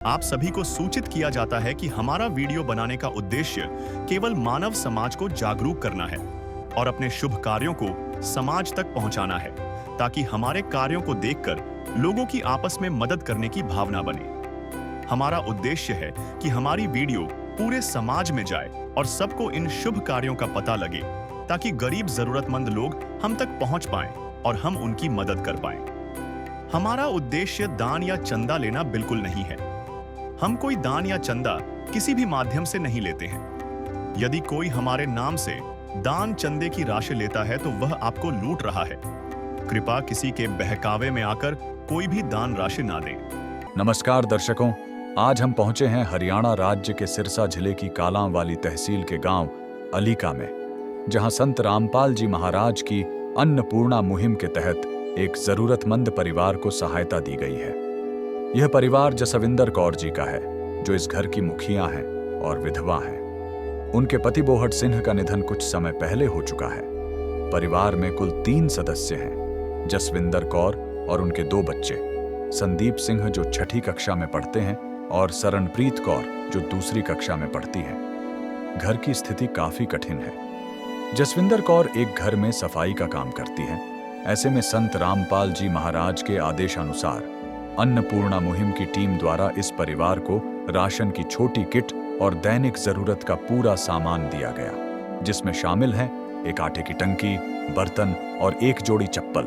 आप सभी को सूचित किया जाता है कि हमारा वीडियो बनाने का उद्देश्य केवल मानव समाज को जागरूक करना है और अपने शुभ कार्यों को समाज तक पहुंचाना है, ताकि हमारे कार्यों को देखकर लोगों की आपस में मदद करने की भावना बने। हमारा उद्देश्य है कि हमारी वीडियो पूरे समाज में जाए और सबको इन शुभ कार्यों का पता लगे, ताकि गरीब जरूरतमंद लोग हम तक पहुंच पाएं और हम उनकी मदद कर पाएं। हमारा उद्देश्य दान या चंदा लेना बिल्कुल नहीं है। हम कोई दान या चंदा किसी भी माध्यम से नहीं लेते हैं। यदि कोई हमारे नाम से दान चंदे की राशि लेता है तो वह आपको लूट रहा है। कृपया किसी के बहकावे में आकर कोई भी दान राशि ना दें। नमस्कार दर्शकों, आज हम पहुंचे हैं हरियाणा राज्य के सिरसा जिले की कालां वाली तहसील के गांव अलीका में, जहां संत रामपाल जी महाराज की अन्नपूर्णा मुहिम के तहत एक जरूरतमंद परिवार को सहायता दी गई है। यह परिवार जसविंदर कौर जी का है, जो इस घर की मुखिया हैं और विधवा हैं। उनके पति बोहट सिंह का निधन कुछ समय पहले हो चुका है। परिवार में कुल 3 सदस्य हैं, जसविंदर कौर और उनके 2 बच्चे, संदीप सिंह जो 6ठी कक्षा में पढ़ते हैं और शरणप्रीत कौर जो 2री कक्षा में पढ़ती है। घर की स्थिति काफी कठिन है। जसविंदर कौर एक घर में सफाई का काम करती है। ऐसे में संत रामपाल जी महाराज के आदेशानुसार अन्नपूर्णा मुहिम की टीम द्वारा इस परिवार को राशन की छोटी किट और दैनिक जरूरत का पूरा सामान दिया गया, जिसमें शामिल है एक आटे की टंकी, बर्तन और 1 जोड़ी चप्पल।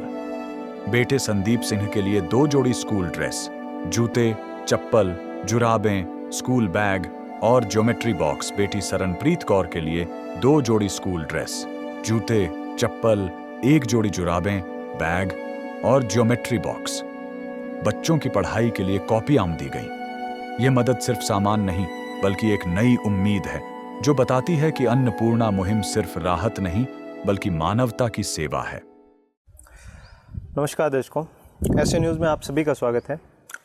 बेटे संदीप सिंह के लिए 2 जोड़ी स्कूल ड्रेस, जूते, चप्पल, जुराबें, स्कूल बैग और ज्योमेट्री बॉक्स। बेटी शरणप्रीत कौर के लिए 2 जोड़ी स्कूल ड्रेस, जूते, चप्पल, 1 जोड़ी जुराबें, बैग और ज्योमेट्री बॉक्स। बच्चों की पढ़ाई के लिए कॉपियां दी गई। ये मदद सिर्फ सामान नहीं, बल्कि एक नई उम्मीद है, जो बताती है कि अन्नपूर्णा मुहिम सिर्फ राहत नहीं, बल्कि मानवता की सेवा है। नमस्कार दर्शकों, ऐसे न्यूज़ में आप सभी का स्वागत है।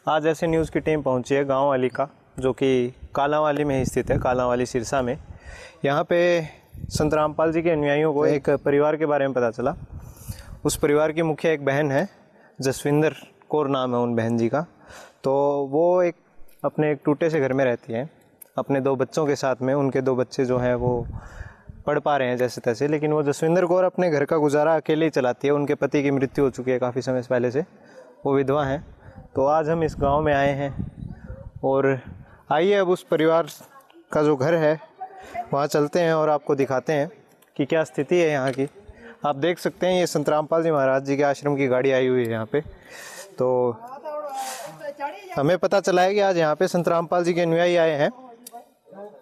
आज ऐसे न्यूज़ की टीम पहुंची है गांव अलीका, जो कि कालांवाली में ही स्थित है, कालांवाली सिरसा में। यहाँ पे संत रामपाल जी के अनुयायियों को एक परिवार के बारे में पता चला। उस परिवार की मुखिया एक बहन है, जसविंदर कौर नाम है उन बहन जी का। तो वो अपने एक टूटे से घर में रहती हैं अपने 2 बच्चों के साथ में। उनके 2 बच्चे जो हैं वो पढ़ पा रहे हैं जैसे तैसे, लेकिन वो जसविंदर कौर अपने घर का गुजारा अकेले ही चलाती है। उनके पति की मृत्यु हो चुकी है काफ़ी समय से पहले से, वो विधवा हैं। तो आज हम इस गांव में आए हैं और आइए अब उस परिवार का जो घर है वहाँ चलते हैं और आपको दिखाते हैं कि क्या स्थिति है यहाँ की। आप देख सकते हैं ये संत रामपाल जी महाराज जी के आश्रम की गाड़ी आई हुई है यहाँ पे। तो हमें पता चला है कि आज यहाँ पे संत रामपाल जी के अनुयायी आए हैं,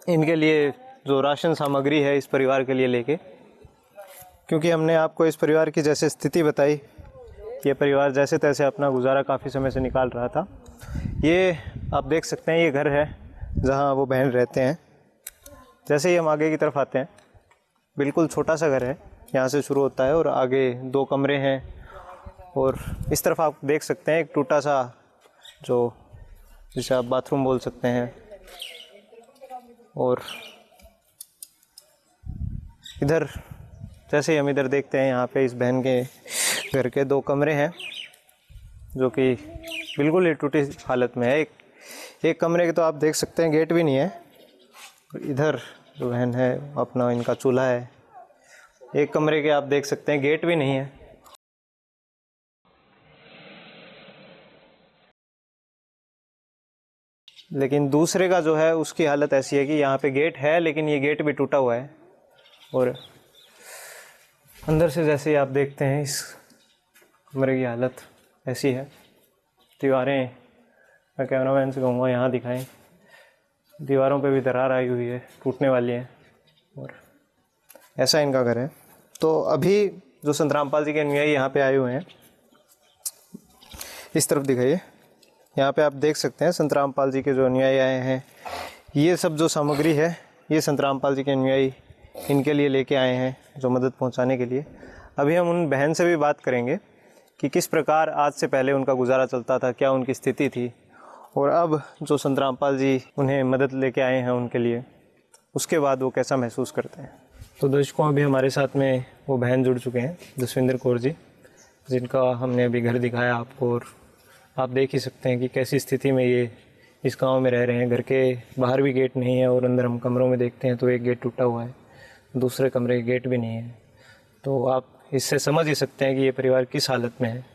इनके लिए जो राशन सामग्री है इस परिवार के लिए लेके। क्योंकि हमने आपको इस परिवार की जैसे स्थिति बताई, ये परिवार जैसे तैसे अपना गुजारा काफ़ी समय से निकाल रहा था। ये आप देख सकते हैं, ये घर है जहाँ वो बहन रहते हैं। जैसे ही हम आगे की तरफ आते हैं, बिल्कुल छोटा सा घर है, यहाँ से शुरू होता है और आगे 2 कमरे हैं और इस तरफ आप देख सकते हैं एक टूटा सा, जो जिसे आप बाथरूम बोल सकते हैं। और इधर जैसे ही हम इधर देखते हैं, यहाँ पे इस बहन के घर के 2 कमरे हैं, जो कि बिल्कुल ही टूटी हालत में है। एक कमरे के तो आप देख सकते हैं गेट भी नहीं है। इधर जो बहन है अपना इनका चूल्हा है। एक कमरे के आप देख सकते हैं गेट भी नहीं है। लेकिन दूसरे का जो है उसकी हालत ऐसी है कि यहाँ पे गेट है, लेकिन ये गेट भी टूटा हुआ है। और अंदर से जैसे आप देखते हैं इस कमरे की हालत ऐसी है। दीवारें, मैं कैमरामैन से कहूँगा यहाँ दिखाएं, दीवारों पे भी दरार आई हुई है, टूटने वाली है। और ऐसा इनका घर है। तो अभी जो संत रामपाल जी के अनुयायी यहाँ पे आए हुए हैं, इस तरफ दिखाइए, यहाँ पे आप देख सकते हैं संत रामपाल जी के जो अनुयायी आए हैं। ये सब जो सामग्री है ये संत रामपाल जी के अनुयायी इनके लिए लेके आए हैं, जो मदद पहुँचाने के लिए। अभी हम उन बहन से भी बात करेंगे कि किस प्रकार आज से पहले उनका गुजारा चलता था, क्या उनकी स्थिति थी, और अब जो संत रामपाल जी उन्हें मदद लेके आए हैं उनके लिए, उसके बाद वो कैसा महसूस करते हैं। तो दर्शकों, अभी हमारे साथ में वो बहन जुड़ चुके हैं, जसविंदर कौर जी, जिनका हमने अभी घर दिखाया आपको। और आप देख ही सकते हैं कि कैसी स्थिति में ये इस गांव में रह रहे हैं। घर के बाहर भी गेट नहीं है और अंदर हम कमरों में देखते हैं तो एक गेट टूटा हुआ है, दूसरे कमरे के गेट भी नहीं है। तो आप इससे समझ ही सकते हैं कि ये परिवार किस हालत में है।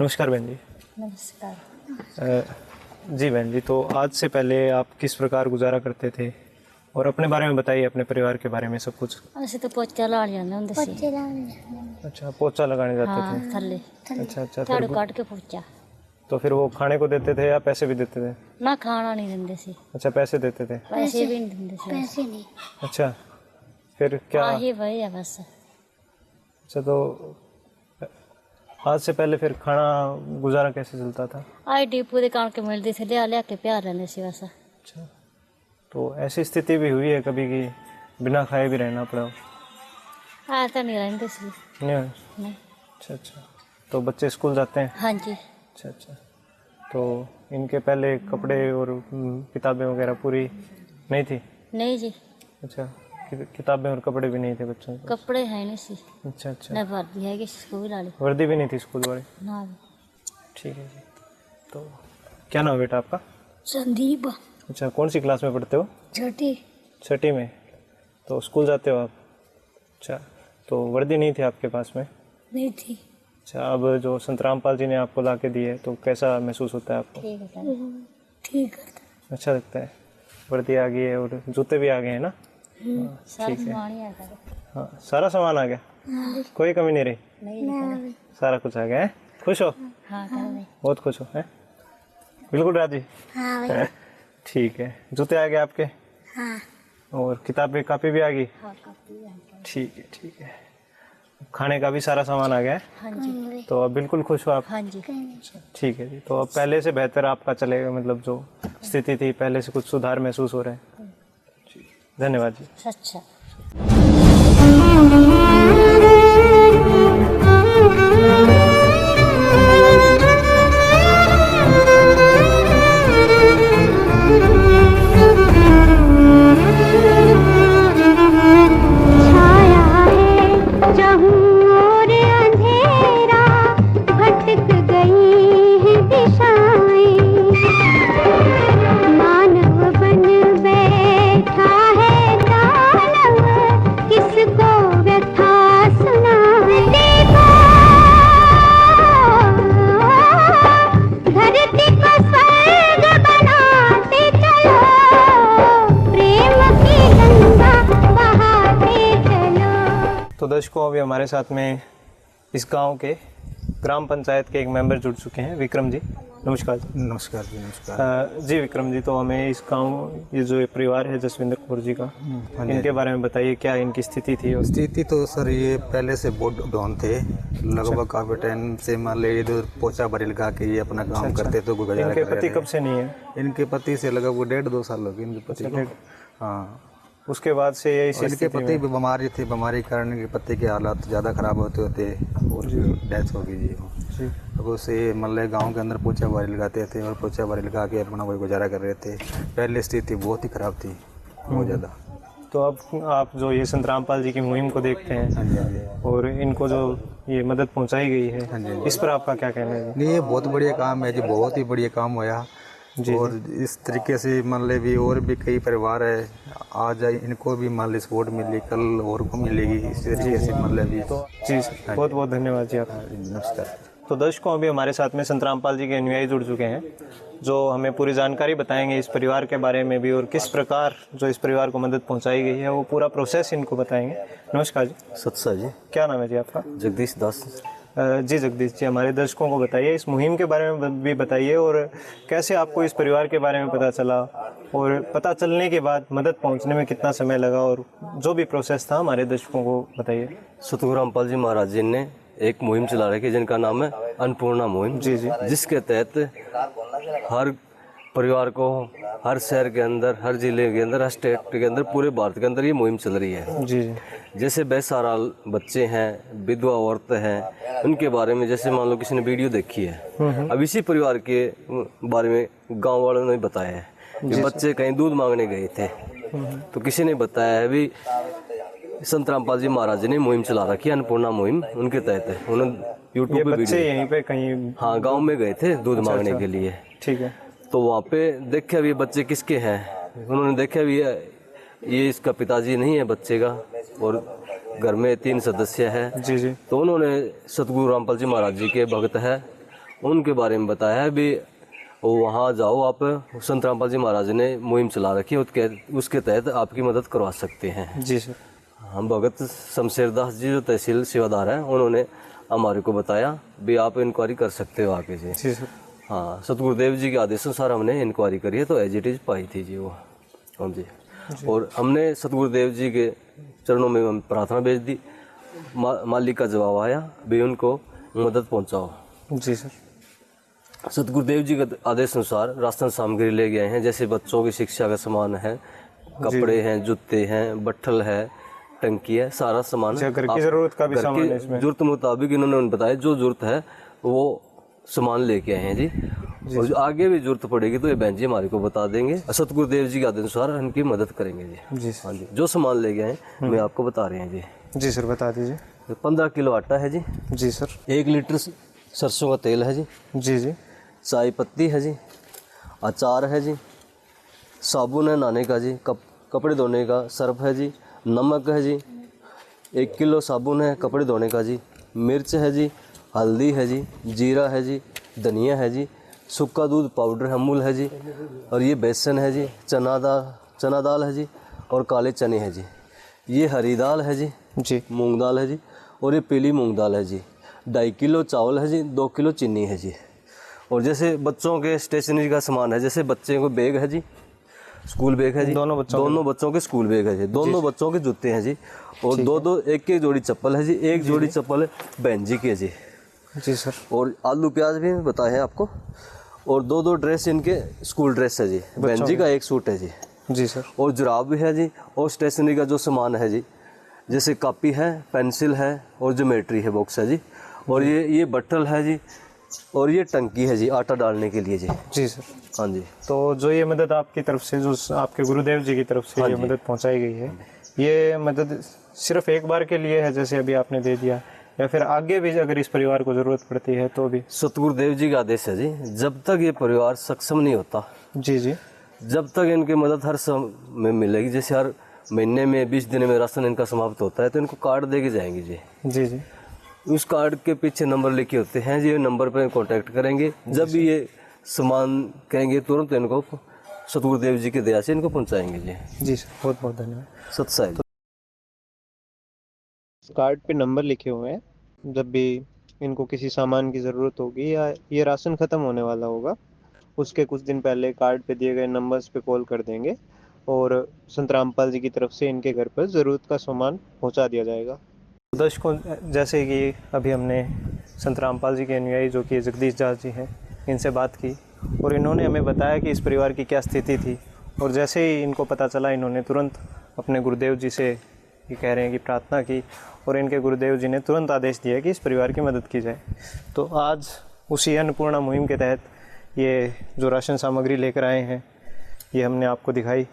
नमस्कार बहन जी। नमस्कार। जी बहन जी, तो आज से पहले आप किस प्रकार गुजारा करते थे और अपने बारे में बताइए, अपने परिवार के बारे में सब कुछ। ਅਸੀਂ ਤਾਂ ਪੋਚਾ ਲਾ ਜਾਂਦੇ ਹੁੰਦੇ ਸੀ। अच्छा, पोछा लगाने जाते ਹਾਂ ਥੱਲੇ थे। अच्छा अच्छा, ਝਾੜੂ ਕੱਢ ਕੇ ਪੋਚਾ। तो फिर वो खाने को देते थे या पैसे भी देते थे? ਨਾ ਖਾਣਾ ਨਹੀਂ ਦਿੰਦੇ ਸੀ, अच्छा, पैसे देते थे। ਪੈਸੇ ਵੀ ਨਹੀਂ ਦਿੰਦੇ ਸੀ। ਪੈਸੇ ਨਹੀਂ। अच्छा, फिर क्या? ਆਹੀ ਵਈ ਆ ਬਸ। अच्छा, तो आज से पहले फिर खाना गुजारा कैसे चलता था? ਆਈ ਡੀਪੂ ਦੇ ਕਣਕ ਮਿਲਦੀ ਸੀ, ਲਿਆ ਲਿਆ ਕੇ ਪਿਆ ਲੈਂਦੇ ਸੀ ਬਸ। अच्छा, तो ऐसी स्थिति भी हुई है कभी कि बिना खाए भी रहना पड़ा हो? ਆ ਤਾਂ ਨਹੀਂ ਰਹਿੰਦੇ ਸੀ। नहीं हुआ? ਨਹੀਂ। अच्छा अच्छा, तो बच्चे स्कूल जाते हैं? ਹਾਂਜੀ। अच्छा अच्छा, तो इनके पहले कपड़े और किताबें वगैरह पूरी नहीं थी? ਨਹੀਂ जी, अच्छा, किताबें और कपड़े भी नहीं थे बच्चों के? ਕੱਪੜੇ ਹੈ ਨਹੀਂ ਸੀ, अच्छा अच्छा, ਨਾ ਵਰਦੀ ਹੈਗੀ ਸੀ ਸਕੂਲ ਵਾਲੀ, वर्दी भी नहीं थी स्कूल वाले? ਨਾ। ठीक है जी। तो क्या नाम है बेटा आपका? संदीप। अच्छा, कौन सी क्लास में पढ़ते हो? छोटी। छठी में। तो स्कूल जाते हो आप? अच्छा, तो वर्दी नहीं थी आपके पास में? नहीं थी। अच्छा, अब जो संत रामपाल जी ने आपको ला के दी है तो कैसा महसूस होता है आपको? ठीक है, ठीक है। अच्छा लगता है? वर्दी आ गई है और जूते भी आ गए हैं ना? सारा ठीक है। सामान ही आ गया। हाँ, सारा सामान आ गया, कोई कमी नहीं रही? नहीं। सारा कुछ आ गया है? खुश हो? हाँ कर दे। बहुत खुश हो? है बिल्कुल राजी? हाँ ठीक है। जूते आ गए आपके? हाँ। और किताबें कापी भी आ गई? हाँ काफी है। ठीक है ठीक है। खाने का भी सारा सामान आ गया है? हाँ जी। तो अब बिल्कुल खुश हो आप? हाँ जी। ठीक है जी। तो अब पहले से बेहतर आपका चलेगा, मतलब जो स्थिति थी पहले से कुछ सुधार महसूस हो रहा है? जी, धन्यवाद जी। अच्छा। तो दर्शकों, अभी हमारे साथ में इस गांव के ग्राम पंचायत के एक मेंबर जुड़ चुके हैं, विक्रम जी। नमस्कार जी। नमस्कार जी। नमस्कार जी विक्रम जी, तो हमें इस गांव, ये जो परिवार है जसविंदर कौर जी का, इनके बारे में बताइए, क्या इनकी स्थिति थी? स्थिति तो सर ये पहले से बहुत डाउन थे, लगभग काफी टाइम से मान लीजिए इधर पोछा भरी लगा के ये अपना काम करते थे, गुजारा इनके कर रहे पति थे। कब से नहीं है? इनके पति से लगभग 1.5-2 साल हो गए इनके पति को। हाँ, उसके बाद से यही इनके स्थिति पति में? भी बीमारी थे, बीमारी के कारण इनके पति के हालात ज़्यादा खराब होते होते और डेथ हो गई जी। जी। अब उसे मतलब गांव के अंदर पोछा भारी लगाते थे और पोछा भारी लगा के अपना कोई गुजारा कर रहे थे। पहले स्थिति बहुत ही खराब थी, बहुत ज़्यादा। तो अब आप जो ये संत रामपाल जी की मुहिम को देखते हैं, हाँ जी, हाँ जी। और इनको जो ये मदद पहुंचाई गई है, हाँ जी। इस पर आपका क्या कहना है? नहीं, ये बहुत बढ़िया काम है जी, बहुत ही बढ़िया काम होया। और इस तरीके से मान ले भी और भी कई परिवार है, आज इनको भी मान ले सपोर्ट मिली, कल और को मिलेगी, इस तरीके से मान ले भी। तो जी सर, बहुत बहुत धन्यवाद जी आपका। नमस्कार। तो दर्शकों, अभी हमारे साथ में संत रामपाल जी के अनुयायी जुड़ चुके हैं, जो हमें पूरी जानकारी बताएंगे इस परिवार के बारे में भी, और किस प्रकार जो इस परिवार को मदद पहुंचाई गई है वो पूरा प्रोसेस इनको बताएंगे। नमस्कार जी। सत्सा जी। क्या नाम है जी आपका? जगदीश दास। जी जगदीश जी, हमारे दर्शकों को बताइए, इस मुहिम के बारे में भी बताइए, और कैसे आपको इस परिवार के बारे में पता चला, और पता चलने के बाद मदद पहुंचने में कितना समय लगा, और जो भी प्रोसेस था हमारे दर्शकों को बताइए। सतगुरु रामपाल जी महाराज जी ने एक मुहिम चला रखी है जिनका नाम है अन्नपूर्णा मुहिम। जी जी। जिसके तहत हर परिवार को हर शहर के अंदर, हर जिले के अंदर, हर स्टेट के अंदर, पूरे भारत के अंदर ये मुहिम चल रही है। जी जी। जैसे बेसहारा बच्चे हैं, विधवा औरतें हैं, उनके बारे में जैसे मान लो किसी ने वीडियो देखी है, अब इसी परिवार के बारे में गांव वालों ने बताया है कि बच्चे कहीं दूध मांगने गए थे, तो किसी ने बताया है भी संत रामपाल जी महाराज जी ने मुहिम चला रखी है, अन्नपूर्णा मुहिम, उनके तहत है। उन्होंने ये यूट्यूब पे बच्चे वीडियो, यहीं पे कहीं? हाँ, गांव में गए थे दूध मांगने के लिए। ठीक है। तो वहाँ पे देखा भी बच्चे किसके हैं, उन्होंने देखा भी ये इसका पिताजी नहीं है बच्चे का, और घर में 3 सदस्य है। जी जी। तो उन्होंने सतगुरु रामपाल जी महाराज जी के भक्त है, उनके बारे में बताया है भी, वहाँ जाओ आप, संत रामपाल जी महाराज ने मुहिम चला रखी है, उसके तहत आपकी मदद करवा सकते हैं। जी सर। हम भगत शमशेर दास जी जो तहसील सेवादार हैं, उन्होंने हमारे को बताया भी आप इंक्वायरी कर सकते हो आके जी। जी सर। हाँ, सतगुरुदेव जी के आदेश अनुसार हमने इंक्वायरी करी है, तो एज इट इज पाई थी जी वो। हाँ जी। और हमने सतगुरुदेव जी के चरणों में हम प्रार्थना भेज दी, मालिक का जवाब आया भी उनको मदद पहुंचाओ। जी सर। सतगुरुदेव जी के आदेश अनुसार राशन सामग्री ले गए हैं, जैसे बच्चों की शिक्षा का सामान है, कपड़े हैं, जूते हैं, बट्ठल है, टंकी है, सारा सामान। घर की जरूरत का भी सामान है इसमें। जरूरत मुताबिक इन्होंने बताया जो जरूरत है वो सामान लेके आए हैं जी। और जो आगे भी जरूरत पड़ेगी तो ये बहन जी हमारे को बता देंगे, सतगुरुदेव जी के आदेश अनुसार इनकी मदद करेंगे जी। जी हाँ जी। जो सामान ले गए हैं मैं आपको बता रहे हैं जी। जी सर, बता दीजिए। 15 किलो आटा है जी। जी सर। 1 लीटर सरसों का तेल है जी। जी जी। चाय पत्ती है जी, अचार है जी, साबुन है नहाने का जी, कपड़े धोने का सर्फ है जी, नमक है जी, 1 किलो साबुन है कपड़े धोने का जी, मिर्च है जी, हल्दी है जी, जीरा है जी, धनिया है जी, सूखा दूध पाउडर अमूल है जी, और ये बेसन है जी, चना दाल है जी, और काले चने हैं जी, ये हरी दाल है जी, जी मूंग दाल है जी, और ये पीली मूंग दाल है जी, 2.5 किलो चावल है जी, 2 किलो चीनी है जी। और जैसे बच्चों के स्टेशनरी का सामान है, जैसे बच्चे को बैग है जी, स्कूल बैग है जी, दोनों बच्चों के स्कूल बैग है जी, दोनों बच्चों के जूते हैं जी, और एक जोड़ी चप्पल है जी, एक जोड़ी चप्पल बहन जी की है जी। जी सर। और आलू प्याज भी बताए हैं आपको, और 2 ड्रेस इनके स्कूल ड्रेस है जी, बहन जी का 1 सूट है जी। जी सर। और जुराब भी है जी, और स्टेशनरी का जो सामान है जी, जैसे कॉपी है, पेंसिल है, और ज्योमेट्री है बॉक्स है जी, और ये बट्टल है जी, और ये टंकी है जी आटा डालने के लिए जी। जी सर। हाँ जी। तो जो ये मदद आपकी तरफ से, जो आपके गुरुदेव जी की तरफ से ये मदद पहुंचाई गई है, ये मदद सिर्फ एक बार के लिए है जैसे अभी आपने दे दिया, या फिर आगे भी अगर इस परिवार को जरूरत पड़ती है तो भी? सतगुरुदेव जी का आदेश है जी, जब तक ये परिवार सक्षम नहीं होता, जी जी, जब तक इनकी मदद हर समय मिलेगी, जैसे हर महीने में 20 दिन में राशन इनका समाप्त होता है तो इनको कार्ड दे के जाएंगे जी। जी जी। उस कार्ड के पीछे नंबर लिखे होते हैं जी, नंबर पर कांटेक्ट करेंगे, जब भी ये सामान कहेंगे तुरंत इनको सतगुरुदेव जी की दया से इनको पहुंचाएंगे जी। जी सर, बहुत बहुत धन्यवाद। सत्साई। कार्ड पे नंबर लिखे हुए हैं, जब भी इनको किसी सामान की ज़रूरत होगी या ये राशन ख़त्म होने वाला होगा, उसके कुछ दिन पहले कार्ड पे दिए गए नंबर्स पे कॉल कर देंगे और संत रामपाल जी की तरफ से इनके घर पर ज़रूरत का सामान पहुंचा दिया जाएगा। दर्शकों, जैसे कि अभी हमने संत रामपाल जी के अनुयायी जो कि जगदीश दास जी हैं, इनसे बात की और इन्होंने हमें बताया कि इस परिवार की क्या स्थिति थी, और जैसे ही इनको पता चला इन्होंने तुरंत अपने गुरुदेव जी से ये कह रहे हैं कि प्रार्थना की, और इनके गुरुदेव जी ने तुरंत आदेश दिया कि इस परिवार की मदद की जाए। तो आज उसी अन्नपूर्णा मुहिम के तहत ये जो राशन सामग्री लेकर आए हैं, ये हमने आपको दिखाई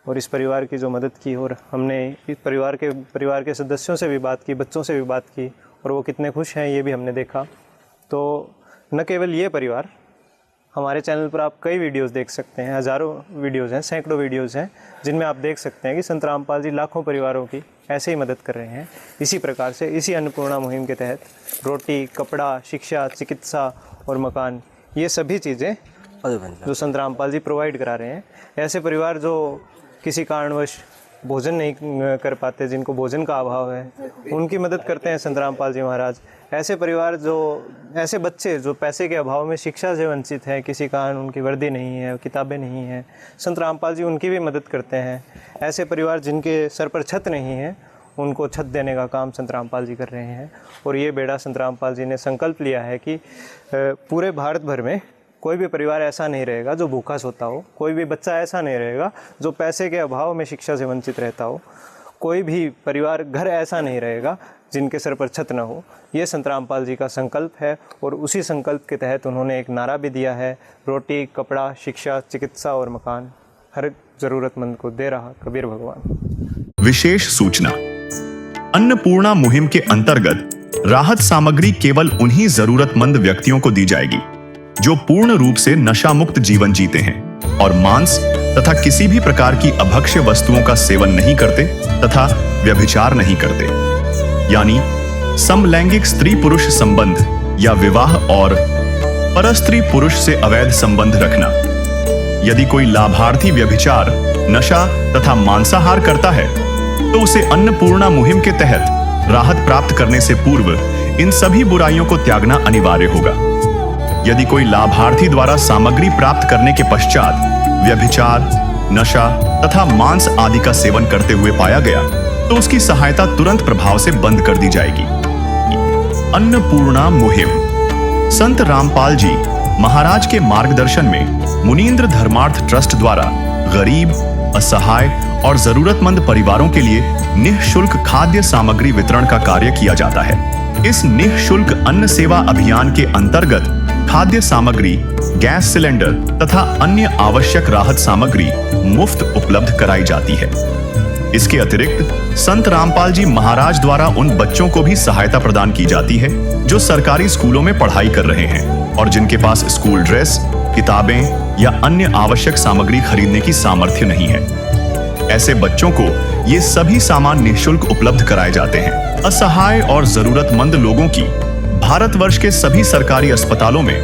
और इस परिवार की जो मदद की, और हमने इस परिवार के सदस्यों से भी बात की, बच्चों से भी बात की, और वो कितने खुश हैं ये भी हमने देखा। तो न केवल ये परिवार, हमारे चैनल पर आप कई वीडियोस देख सकते हैं, हज़ारों वीडियोस हैं, सैकड़ों वीडियोस हैं, जिनमें आप देख सकते हैं कि संत रामपाल जी लाखों परिवारों की ऐसे ही मदद कर रहे हैं। इसी प्रकार से इसी अन्नपूर्णा मुहिम के तहत रोटी, कपड़ा, शिक्षा, चिकित्सा और मकान, ये सभी चीज़ें जो संत रामपाल जी प्रोवाइड करा रहे हैं। ऐसे परिवार जो किसी कारणवश भोजन नहीं कर पाते, जिनको भोजन का अभाव है, उनकी मदद करते हैं संत रामपाल जी महाराज। ऐसे परिवार ऐसे बच्चे जो पैसे के अभाव में शिक्षा से वंचित हैं, किसी कारण उनकी वर्दी नहीं है, किताबें नहीं हैं, संत रामपाल जी उनकी भी मदद करते हैं। ऐसे परिवार जिनके सर पर छत नहीं है, उनको छत देने का काम संत रामपाल जी कर रहे हैं। और ये बेड़ा संत रामपाल जी ने संकल्प लिया है कि पूरे भारत भर में कोई भी परिवार ऐसा नहीं रहेगा जो भूखा सोता हो, कोई भी बच्चा ऐसा नहीं रहेगा जो पैसे के अभाव में शिक्षा से वंचित रहता हो, कोई भी परिवार, घर ऐसा नहीं रहेगा जिनके सर पर छत न हो। ये संत रामपाल जी का संकल्प है, और उसी संकल्प के तहत उन्होंने एक नारा भी दिया है, रोटी, कपड़ा, शिक्षा, चिकित्सा और मकान हर ज़रूरतमंद को दे रहा कबीर भगवान। विशेष सूचना, अन्नपूर्णा मुहिम के अंतर्गत राहत सामग्री केवल उन्हीं जरूरतमंद व्यक्तियों को दी जाएगी जो पूर्ण रूप से नशा मुक्त जीवन जीते हैं और मांस तथा किसी भी प्रकार की अभक्ष्य वस्तुओं का सेवन नहीं करते तथा व्यभिचार नहीं करते, यानी समलैंगिक स्त्री पुरुष संबंध या विवाह और परस्त्री पुरुष से अवैध संबंध रखना। यदि कोई लाभार्थी व्यभिचार, नशा तथा मांसाहार करता है तो उसे अन्नपूर्णा मुहिम के तहत राहत प्राप्त करने से पूर्व इन सभी बुराइयों को त्यागना अनिवार्य होगा। यदि कोई लाभार्थी द्वारा सामग्री प्राप्त करने के पश्चात व्यभिचार, नशा तथा मांस आदि का सेवन करते हुए पाया गया तो उसकी सहायता तुरंत प्रभाव से बंद कर दी जाएगी। अन्नपूर्णा मुहिम। संत रामपाल जी महाराज के मार्गदर्शन में मुनींद्र धर्मार्थ ट्रस्ट द्वारा गरीब, असहाय और जरूरतमंद परिवारों के लिए निःशुल्क खाद्य सामग्री वितरण का कार्य किया जाता है। इस निःशुल्क अन्न सेवा अभियान के अंतर्गत खाद्य सामग्री, गैस सिलेंडर तथा अन्य आवश्यक राहत सामग्री मुफ्त उपलब्ध कराई जाती है। इसके अतिरिक्त संत रामपाल जी महाराज द्वारा उन बच्चों को भी सहायता प्रदान की जाती है जो सरकारी स्कूलों में पढ़ाई कर रहे हैं और जिनके पास स्कूल ड्रेस, किताबें या अन्य आवश्यक सामग्री खरीदने की सामर्थ्य नहीं है। ऐसे बच्चों को ये सभी सामान निःशुल्क उपलब्ध कराए जाते हैं। असहाय और जरूरतमंद लोगों की भारतवर्ष के सभी सरकारी अस्पतालों में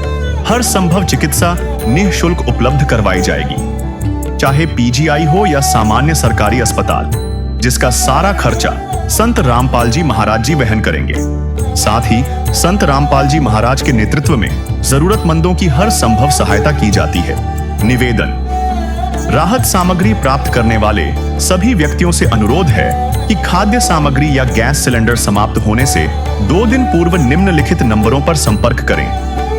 हर संभव चिकित्सा निःशुल्क उपलब्ध करवाई जाएगी, चाहे पीजीआई हो या सामान्य सरकारी अस्पताल, जिसका सारा खर्चा संत रामपाल जी महाराज जी वहन करेंगे। साथ ही संत रामपाल जी महाराज के नेतृत्व में जरूरतमंदों की हर संभव सहायता की जाती है। निवेदन। राहत सामग्री प्राप्त करने वाले सभी व्यक्तियों से अनुरोध है कि खाद्य सामग्री या गैस सिलेंडर समाप्त होने से 2 दिन पूर्व निम्नलिखित नंबरों पर संपर्क करें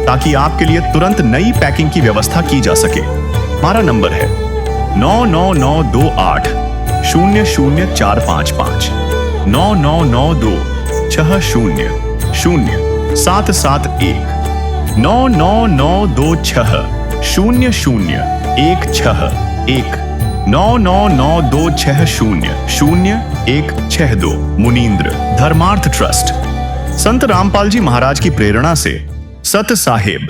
ताकि आपके लिए तुरंत नई पैकिंग की व्यवस्था की जा सके। हमारा नंबर है 99928 00455 9992 60 0771 99926 0016 99926000162 मुनींद्र धर्मार्थ ट्रस्ट। संत रामपाल जी महाराज की प्रेरणा से सत साहेब